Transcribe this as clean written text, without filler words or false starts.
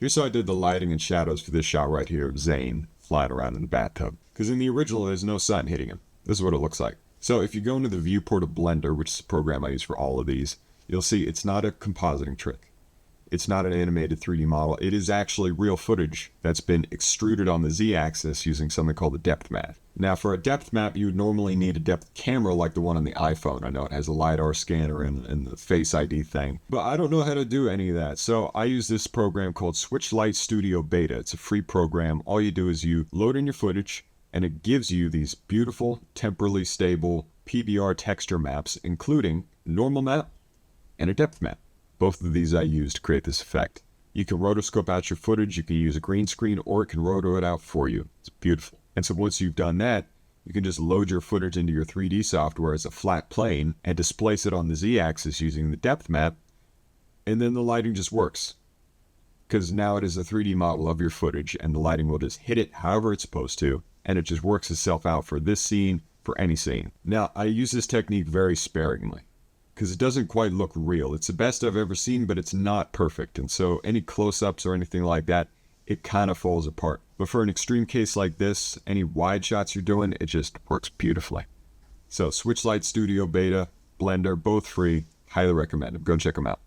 Here's how I did the lighting and shadows for this shot right here of Zane flying around in the bathtub. Because in the original, there's no sun hitting him. This is what it looks like. So if you go into the viewport of Blender, which is the program I use for all of these, you'll see it's not a compositing trick. It's not an animated 3D model. It is actually real footage that's been extruded on the Z-axis using something called a depth map. Now, for a depth map, you would normally need a depth camera like the one on the iPhone. I know it has a LiDAR scanner and the Face ID thing, but I don't know how to do any of that. So I use this program called Switchlight Studio Beta. It's a free program. All you do is you load in your footage, and it gives you these beautiful, temporally stable PBR texture maps, including normal map and a depth map. Both of these I use to create this effect. You can rotoscope out your footage, you can use a green screen, or it can roto it out for you. It's beautiful. And so once you've done that, you can just load your footage into your 3D software as a flat plane and displace it on the Z-axis using the depth map, and then the lighting just works. Because now it is a 3D model of your footage, and the lighting will just hit it however it's supposed to, and it just works itself out for this scene, for any scene. Now, I use this technique very sparingly, because it doesn't quite look real. It's the best I've ever seen, but it's not perfect. And so any close-ups or anything like that, it kind of falls apart. But for an extreme case like this, any wide shots you're doing, it just works beautifully. So Switchlight Studio Beta, Blender, both free. Highly recommend them. Go check them out.